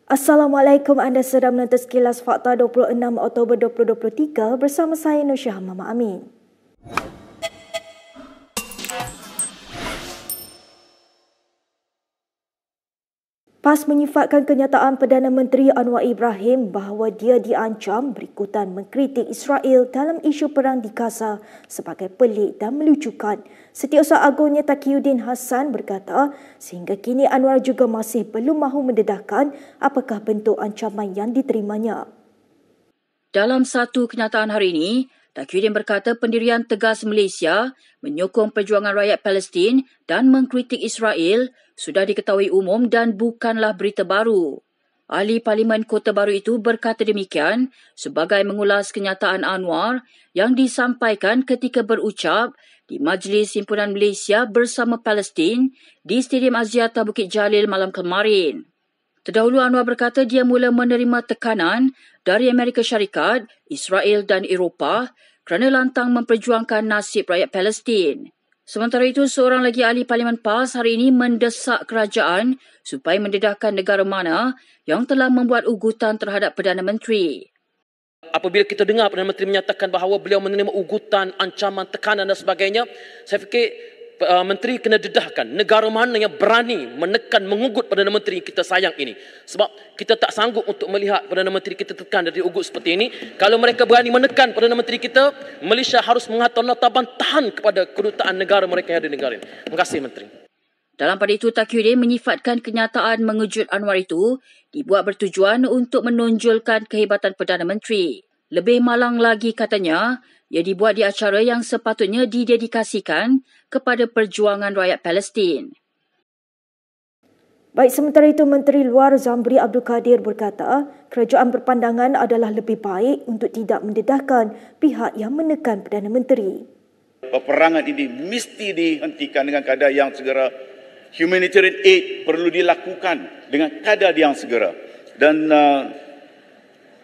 Assalamualaikum, anda sedang menonton Sekilas Fakta 26 Oktober 2023 bersama saya Nursyah Mama Amin. PAS menyifatkan kenyataan Perdana Menteri Anwar Ibrahim bahawa dia diancam berikutan mengkritik Israel dalam isu perang di Gaza sebagai pelik dan melucukan. Setiausaha Agungnya Taqiyuddin Hassan berkata, sehingga kini Anwar juga masih belum mahu mendedahkan apakah bentuk ancaman yang diterimanya. Dalam satu kenyataan hari ini, Taqiyuddin berkata pendirian tegas Malaysia menyokong perjuangan rakyat Palestin dan mengkritik Israel sudah diketahui umum dan bukanlah berita baru. Ahli Parlimen Kota Baru itu berkata demikian sebagai mengulas kenyataan Anwar yang disampaikan ketika berucap di Majlis Himpunan Malaysia bersama Palestin di Stadium Axiata Bukit Jalil malam kemarin. Terdahulu Anwar berkata dia mula menerima tekanan dari Amerika Syarikat, Israel dan Eropah kerana lantang memperjuangkan nasib rakyat Palestin. Sementara itu, seorang lagi ahli Parlimen PAS hari ini mendesak kerajaan supaya mendedahkan negara mana yang telah membuat ugutan terhadap Perdana Menteri. Apabila kita dengar Perdana Menteri menyatakan bahawa beliau menerima ugutan, ancaman, tekanan dan sebagainya, saya fikir Menteri kena dedahkan negara mana yang berani menekan, mengugut Perdana Menteri kita sayang ini. Sebab kita tak sanggup untuk melihat Perdana Menteri kita tekan dan diugut seperti ini. Kalau mereka berani menekan Perdana Menteri kita, Malaysia harus mengatur nota bantahan kepada kedutaan negara mereka yang ada di negara ini. Terima kasih Menteri. Dalam pada itu, Taqiyuddin menyifatkan kenyataan mengejut Anwar itu dibuat bertujuan untuk menonjolkan kehebatan Perdana Menteri. Lebih malang lagi katanya, ia dibuat di acara yang sepatutnya didedikasikan kepada perjuangan rakyat Palestin. Baik, sementara itu Menteri Luar Zambri Abdul Kadir berkata, kerajaan berpandangan adalah lebih baik untuk tidak mendedahkan pihak yang menekan Perdana Menteri. Peperangan ini mesti dihentikan dengan kadar yang segera. Humanitarian aid perlu dilakukan dengan kadar yang segera. Dan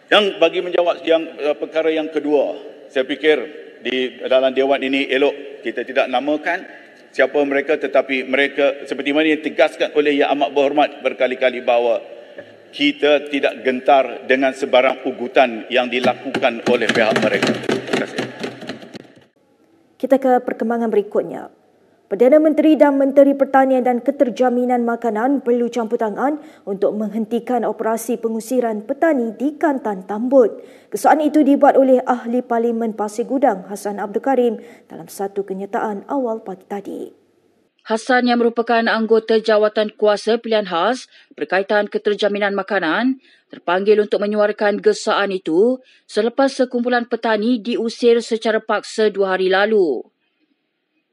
yang bagi menjawab yang perkara yang kedua, saya fikir di dalam dewan ini elok kita tidak namakan siapa mereka, tetapi mereka seperti mana yang tegaskan oleh Yang Amat Berhormat berkali-kali bahawa kita tidak gentar dengan sebarang ugutan yang dilakukan oleh pihak mereka. Terima kasih. Kita ke perkembangan berikutnya. Perdana Menteri dan Menteri Pertanian dan Keterjaminan Makanan perlu campur tangan untuk menghentikan operasi pengusiran petani di Kantan Tambun. Kesukaan itu dibuat oleh Ahli Parlimen Pasir Gudang Hassan Abdul Karim dalam satu kenyataan awal pagi tadi. Hassan yang merupakan anggota Jawatan Kuasa Pilihan Khas berkaitan keterjaminan makanan terpanggil untuk menyuarakan gesaan itu selepas sekumpulan petani diusir secara paksa 2 hari lalu.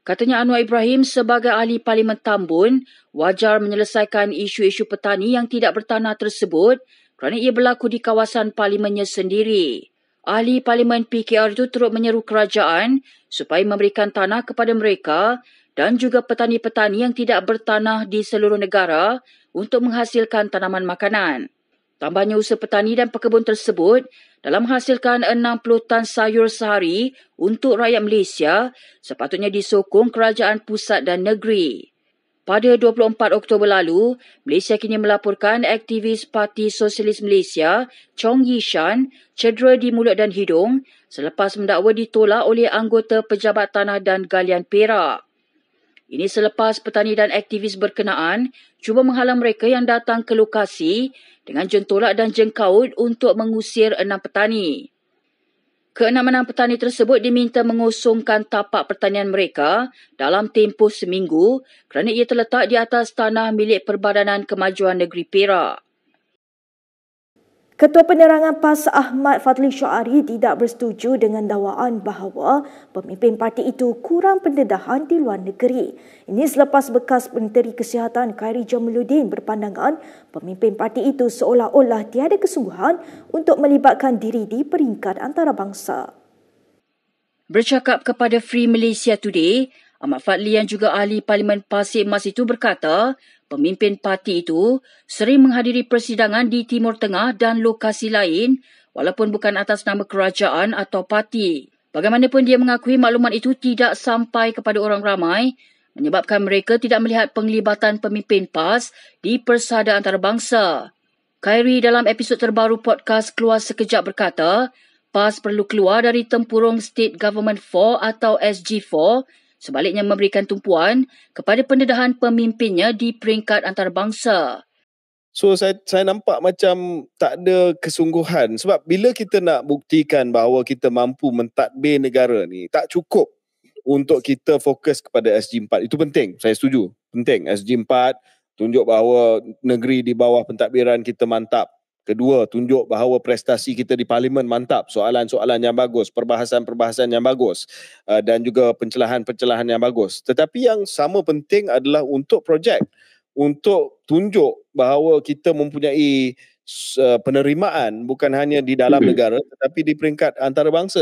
Katanya Anwar Ibrahim sebagai ahli Parlimen Tambun wajar menyelesaikan isu-isu petani yang tidak bertanah tersebut kerana ia berlaku di kawasan parlimennya sendiri. Ahli Parlimen PKR itu turut menyeru kerajaan supaya memberikan tanah kepada mereka dan juga petani-petani yang tidak bertanah di seluruh negara untuk menghasilkan tanaman makanan. Tambahnya usaha petani dan pekebun tersebut dalam menghasilkan 60 tan sayur sehari untuk rakyat Malaysia sepatutnya disokong kerajaan pusat dan negeri. Pada 24 Oktober lalu, Malaysia kini melaporkan aktivis Parti Sosialis Malaysia, Chong Yi Shan, cedera di mulut dan hidung selepas mendakwa ditolak oleh anggota Pejabat Tanah dan Galian Perak. Ini selepas petani dan aktivis berkenaan cuba menghalang mereka yang datang ke lokasi dengan jentolak dan jengkaut untuk mengusir 6 petani. Ke-6 petani tersebut diminta mengosongkan tapak pertanian mereka dalam tempoh seminggu kerana ia terletak di atas tanah milik Perbadanan Kemajuan Negeri Perak. Ketua Penerangan PAS Ahmad Fadli Syuari tidak bersetuju dengan dakwaan bahawa pemimpin parti itu kurang pendedahan di luar negeri. Ini selepas bekas Menteri Kesihatan Khairi Jamaluddin berpandangan pemimpin parti itu seolah-olah tiada kesungguhan untuk melibatkan diri di peringkat antarabangsa. Bercakap kepada Free Malaysia Today, Ahmad Fadli yang juga ahli Parlimen Pasir Mas itu berkata, pemimpin parti itu sering menghadiri persidangan di Timur Tengah dan lokasi lain walaupun bukan atas nama kerajaan atau parti. Bagaimanapun dia mengakui maklumat itu tidak sampai kepada orang ramai menyebabkan mereka tidak melihat penglibatan pemimpin PAS di persada antarabangsa. Khairi dalam episod terbaru podcast Keluar Sekejap berkata, PAS perlu keluar dari tempurung State Government 4 atau SG4, sebaliknya memberikan tumpuan kepada pendedahan pemimpinnya di peringkat antarabangsa. So saya nampak macam tak ada kesungguhan sebab bila kita nak buktikan bahawa kita mampu mentadbir negara ni, tak cukup untuk kita fokus kepada SG4. Itu penting, saya setuju. Penting SG4, tunjuk bahawa negeri di bawah pentadbiran kita mantap. Kedua, tunjuk bahawa prestasi kita di parlimen mantap, soalan-soalan yang bagus, perbahasan-perbahasan yang bagus dan juga pencelahan-pencelahan yang bagus. Tetapi yang sama penting adalah untuk projek, untuk tunjuk bahawa kita mempunyai penerimaan bukan hanya di dalam negara tetapi di peringkat antarabangsa.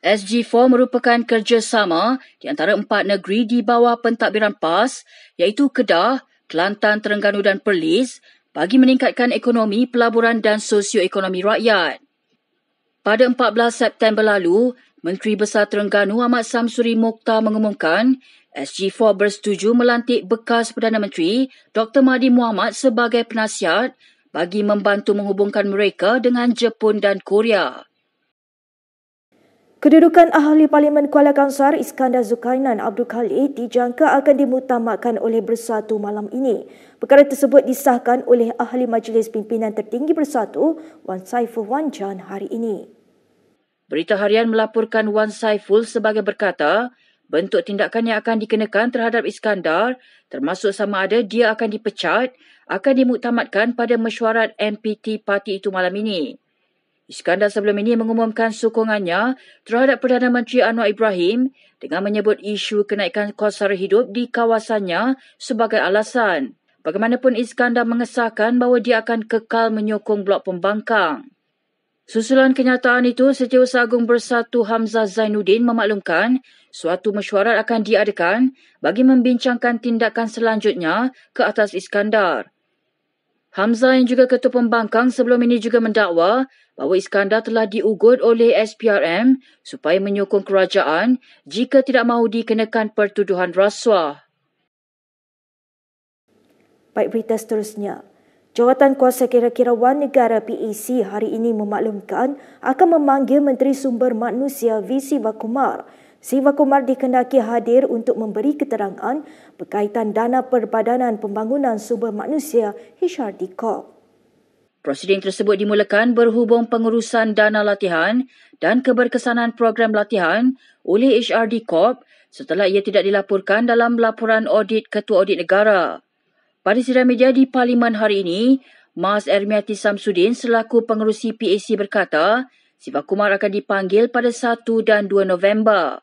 SG4 merupakan kerjasama di antara 4 negeri di bawah pentadbiran PAS iaitu Kedah, Kelantan, Terengganu dan Perlis bagi meningkatkan ekonomi, pelaburan dan sosioekonomi rakyat. Pada 14 September lalu, Menteri Besar Terengganu Ahmad Samsuri Mokhtar mengumumkan SG4 bersetuju melantik bekas Perdana Menteri Dr. Mahathir Mohamad sebagai penasihat bagi membantu menghubungkan mereka dengan Jepun dan Korea. Kedudukan Ahli Parlimen Kuala Kangsar Iskandar Zulkarnain Abdul Khalid dijangka akan dimuktamadkan oleh Bersatu malam ini. Perkara tersebut disahkan oleh Ahli Majlis Pimpinan Tertinggi Bersatu Wan Saiful Wan Jan hari ini. Berita Harian melaporkan Wan Saiful sebagai berkata, bentuk tindakan yang akan dikenakan terhadap Iskandar termasuk sama ada dia akan dipecat, akan dimuktamadkan pada mesyuarat MPT parti itu malam ini. Iskandar sebelum ini mengumumkan sokongannya terhadap Perdana Menteri Anwar Ibrahim dengan menyebut isu kenaikan kos sara hidup di kawasannya sebagai alasan. Bagaimanapun Iskandar mengesahkan bahawa dia akan kekal menyokong blok pembangkang. Susulan kenyataan itu, Setiausaha Agung Bersatu Hamzah Zainuddin memaklumkan suatu mesyuarat akan diadakan bagi membincangkan tindakan selanjutnya ke atas Iskandar. Hamzah yang juga Ketua Pembangkang sebelum ini juga mendakwa bahawa Iskandar telah diugut oleh SPRM supaya menyokong kerajaan jika tidak mahu dikenakan pertuduhan rasuah. Baik, berita seterusnya. Jawatan Kuasa Kira-Kirauan Negara PAC hari ini memaklumkan akan memanggil Menteri Sumber Manusia V. Sivakumar. Sivakumar dikendaki hadir untuk memberi keterangan berkaitan dana Perbadanan Pembangunan Sumber Manusia HRD Corp. Prosiding tersebut dimulakan berhubung pengurusan dana latihan dan keberkesanan program latihan oleh HRD Corp setelah ia tidak dilaporkan dalam laporan audit Ketua Audit Negara. Pada sidang media di Parlimen hari ini, Mas Ermiati Samsudin selaku pengerusi PAC berkata, Sivakumar akan dipanggil pada 1 dan 2 November.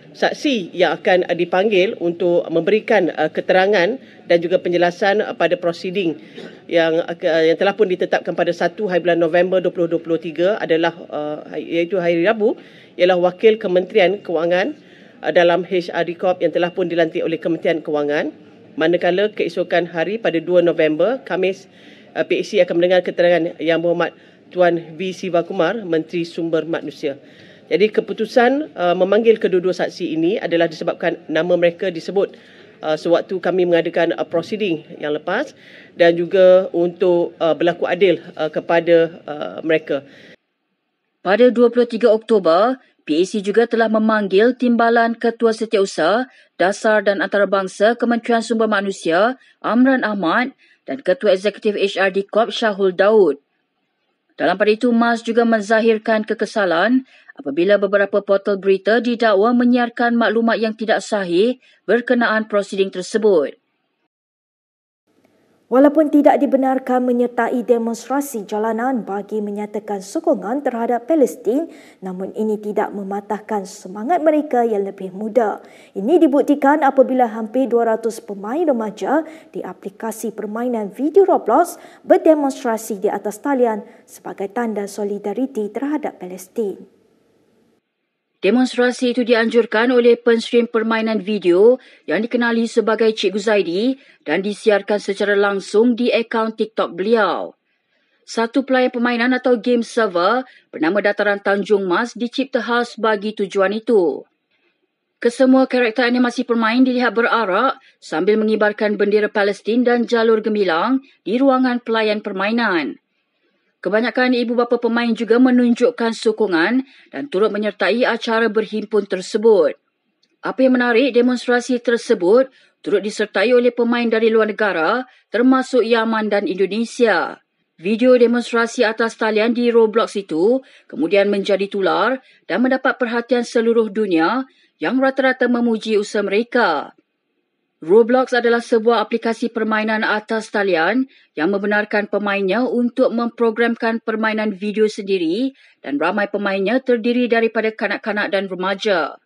Saksi yang akan dipanggil untuk memberikan keterangan dan juga penjelasan pada prosiding yang telah pun ditetapkan pada 1 hari bulan November 2023 adalah iaitu hari Rabu, ialah Wakil Kementerian Kewangan dalam HRD Corp yang telah pun dilantik oleh Kementerian Kewangan. Manakala keesokan hari pada 2 November, Khamis, PAC akan mendengar keterangan Yang Berhormat Tuan V. Sivakumar, Menteri Sumber Manusia. Jadi keputusan memanggil kedua-dua saksi ini adalah disebabkan nama mereka disebut sewaktu kami mengadakan prosiding yang lepas dan juga untuk berlaku adil kepada mereka. Pada 23 Oktober, PAC juga telah memanggil Timbalan Ketua Setiausaha Dasar dan Antarabangsa Kementerian Sumber Manusia Amran Ahmad dan Ketua Eksekutif HRD Corp Syahul Daud. Dalam pada itu, MAS juga menzahirkan kekesalan apabila beberapa portal berita didakwa menyiarkan maklumat yang tidak sahih berkenaan prosiding tersebut. Walaupun tidak dibenarkan menyertai demonstrasi jalanan bagi menyatakan sokongan terhadap Palestin, namun ini tidak mematahkan semangat mereka yang lebih muda. Ini dibuktikan apabila hampir 200 pemain remaja di aplikasi permainan video Roblox berdemonstrasi di atas talian sebagai tanda solidariti terhadap Palestin. Demonstrasi itu dianjurkan oleh penstream permainan video yang dikenali sebagai Cikgu Zaidi dan disiarkan secara langsung di akaun TikTok beliau. Satu pelayan permainan atau game server bernama Dataran Tanjung Mas dicipta khas bagi tujuan itu. Kesemua karakter animasi pemain dilihat berarak sambil mengibarkan bendera Palestin dan jalur gemilang di ruangan pelayan permainan. Kebanyakan ibu bapa pemain juga menunjukkan sokongan dan turut menyertai acara berhimpun tersebut. Apa yang menarik, demonstrasi tersebut turut disertai oleh pemain dari luar negara termasuk Yaman dan Indonesia. Video demonstrasi atas talian di Roblox itu kemudian menjadi tular dan mendapat perhatian seluruh dunia yang rata-rata memuji usaha mereka. Roblox adalah sebuah aplikasi permainan atas talian yang membenarkan pemainnya untuk memprogramkan permainan video sendiri dan ramai pemainnya terdiri daripada kanak-kanak dan remaja.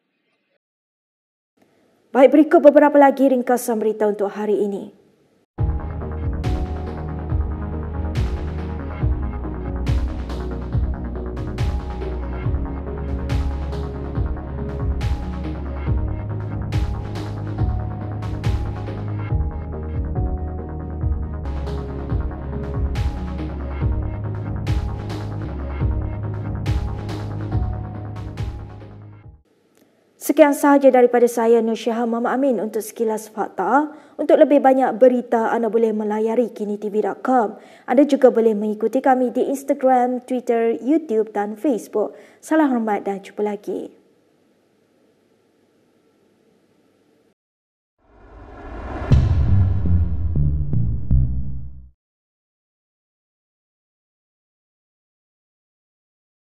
Baik, berikut beberapa lagi ringkasan berita untuk hari ini. Sekian sahaja daripada saya, Nur Syaham Muhammad Amin untuk Sekilas Fakta. Untuk lebih banyak berita, anda boleh melayari kinitv.com. Anda juga boleh mengikuti kami di Instagram, Twitter, YouTube dan Facebook. Salam hormat dan jumpa lagi.